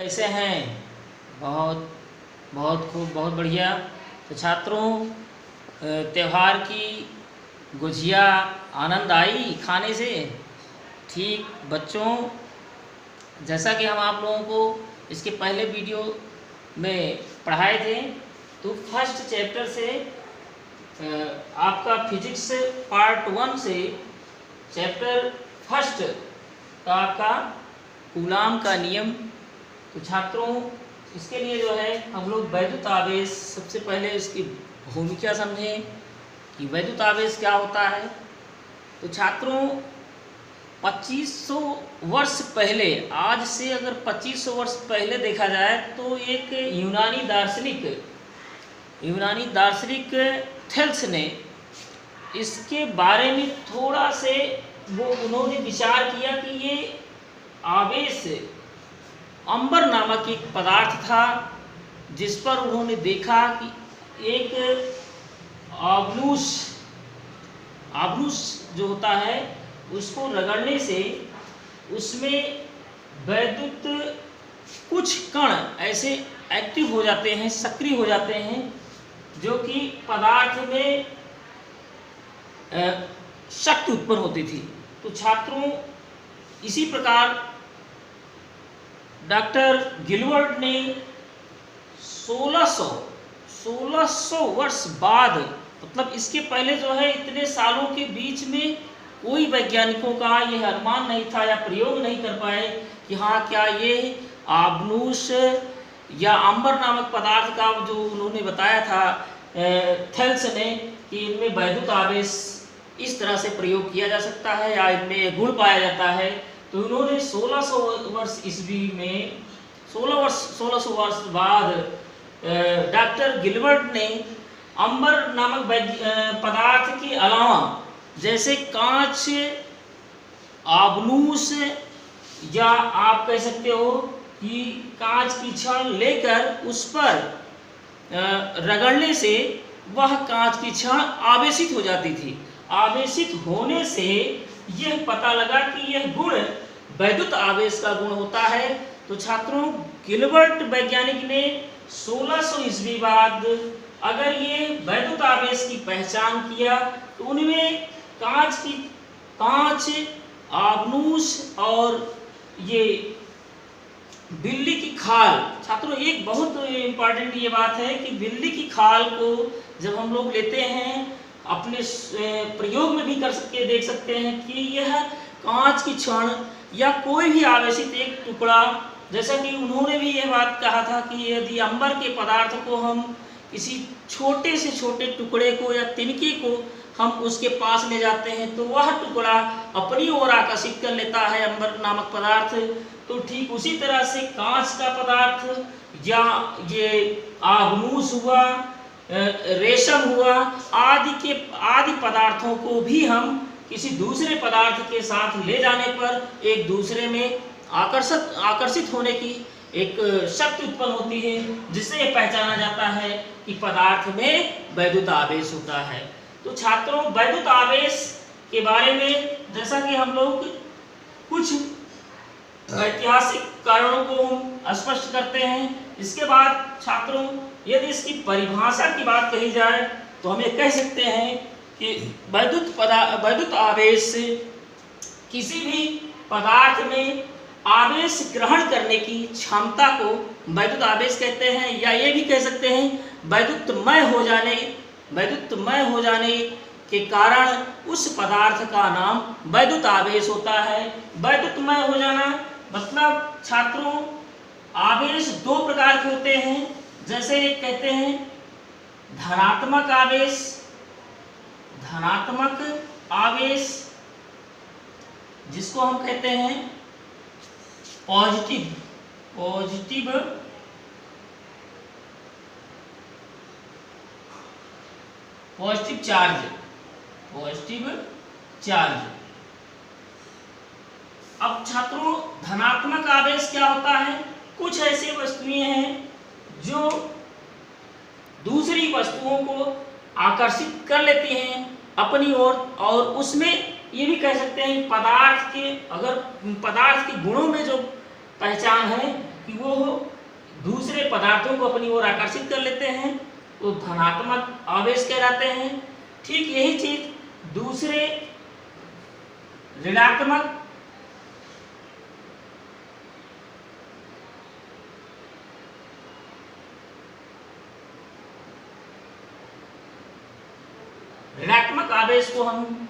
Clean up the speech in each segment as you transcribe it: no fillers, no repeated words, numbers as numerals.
कैसे हैं? बहुत बहुत खूब, बहुत बढ़िया। तो छात्रों, त्यौहार की गुझिया आनंद आई खाने से? ठीक बच्चों, जैसा कि हम आप लोगों को इसके पहले वीडियो में पढ़ाए थे, तो फर्स्ट चैप्टर से आपका फिजिक्स पार्ट 1 से चैप्टर फर्स्ट का आपका कूलाम का नियम। तो छात्रों, इसके लिए जो है हम लोग वैद्युत आवेश, सबसे पहले इसकी भूमिका समझें कि वैद्युत आवेश क्या होता है। तो छात्रों, 2500 वर्ष पहले, आज से अगर 2500 वर्ष पहले देखा जाए तो एक यूनानी दार्शनिक थेल्स ने इसके बारे में थोड़ा से उन्होंने विचार किया कि ये आवेश अंबर नामक एक पदार्थ था, जिस पर उन्होंने देखा कि एक आवलूस जो होता है, उसको रगड़ने से उसमें वैद्युत कुछ कण ऐसे एक्टिव हो जाते हैं, सक्रिय हो जाते हैं, जो कि पदार्थ में शक्ति उत्पन्न होती थी। तो छात्रों, इसी प्रकार डॉक्टर गिलबर्ट ने 1600 वर्ष बाद, मतलब इसके पहले जो है इतने सालों के बीच में कोई वैज्ञानिकों का यह अनुमान नहीं था या प्रयोग नहीं कर पाए कि हाँ, क्या ये आबनूस या अंबर नामक पदार्थ का जो उन्होंने बताया था थेल्स ने कि इनमें वैद्युत आवेश इस तरह से प्रयोग किया जा सकता है या इनमें गुण पाया जाता है। तो उन्होंने 1600 वर्ष ईस्वी में 1600 वर्ष बाद डॉक्टर गिलबर्ट ने अंबर नामक पदार्थ के अलावा, जैसे कांच, आबनूस, या आप कह सकते हो कि कांच की छड़ लेकर उस पर रगड़ने से वह कांच की छड़ आवेशित हो जाती थी। आवेशित होने से यह पता लगा कि यह गुण वैद्युत आवेश का गुण होता है। तो छात्रों, गिलबर्ट वैज्ञानिक ने 1600 ईस्वी बाद अगर ये वैद्युत आवेश की पहचान किया, तो उनमें कांच, आबनूस और ये बिल्ली की खाल। छात्रों, एक बहुत इम्पॉर्टेंट ये बात है कि बिल्ली की खाल को जब हम लोग लेते हैं, अपने प्रयोग में भी देख सकते हैं कि यह कांच की छड़ या कोई भी आवेशित एक टुकड़ा, जैसा कि उन्होंने भी यह बात कहा था कि यदि अंबर के पदार्थ को हम किसी छोटे से छोटे टुकड़े को या तिनके को हम उसके पास ले जाते हैं, तो वह टुकड़ा अपनी ओर आकर्षित कर लेता है अंबर नामक पदार्थ। तो ठीक उसी तरह से कांच का पदार्थ या ये आबनूस हुआ, रेशम हुआ, आदि पदार्थों को भी हम किसी दूसरे पदार्थ के साथ ले जाने पर एक दूसरे में आकर्षित होने की एक शक्ति उत्पन्न होती है, जिससे यह पहचाना जाता है कि पदार्थ में वैद्युत आवेश होता है। तो छात्रों, वैद्युत आवेश के बारे में जैसा कि हम लोग कुछ ऐतिहासिक कारणों को स्पष्ट करते हैं, इसके बाद छात्रों, यदि इसकी परिभाषा की बात कही जाए तो हम ये कह सकते हैं कि वैद्युत आवेश किसी भी पदार्थ में आवेश ग्रहण करने की क्षमता को वैद्युत आवेश कहते हैं, या ये भी कह सकते हैं वैद्युतमय हो जाने के कारण उस पदार्थ का नाम वैद्युत आवेश होता है। वैद्युतमय हो जाना मतलब छात्रों, आवेश दो प्रकार के होते हैं। जैसे कहते हैं धनात्मक आवेश, जिसको हम कहते हैं पॉजिटिव चार्ज। अब छात्रों, धनात्मक आवेश क्या होता है? कुछ ऐसी वस्तुएं हैं जो दूसरी वस्तुओं को आकर्षित कर लेती हैं अपनी ओर, और उसमें ये भी कह सकते हैं पदार्थ के गुणों में जो पहचान है कि वो दूसरे पदार्थों को अपनी ओर आकर्षित कर लेते हैं, वो धनात्मक आवेश कहलाते हैं। ठीक यही चीज दूसरे ऋणात्मक आवेश को हम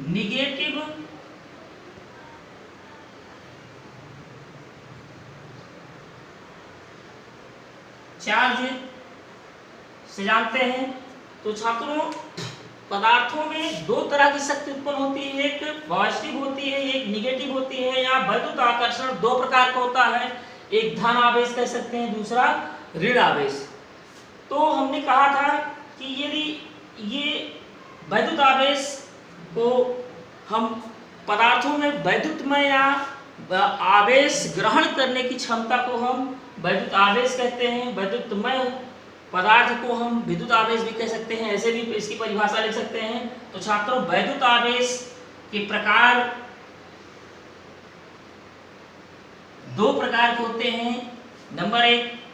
निगेटिव चार्ज से जानते हैं। तो छात्रों, पदार्थों में दो तरह की शक्ति उत्पन्न होती है, एक पॉजिटिव होती है, एक निगेटिव होती है। या वैद्युत आकर्षण दो प्रकार का होता है, एक धन आवेश कह सकते हैं, दूसरा ऋण आवेश। तो हमने कहा था कि यदि ये वैद्युत आवेश को हम पदार्थों में वैद्युतमय या आवेश ग्रहण करने की क्षमता को हम वैद्युत आवेश कहते हैं। वैद्युतमय पदार्थ को हम विद्युत आवेश भी कह सकते हैं, ऐसे भी इसकी परिभाषा लिख सकते हैं। तो छात्रों, वैद्युत आवेश के प्रकार दो प्रकार के होते हैं। नंबर एक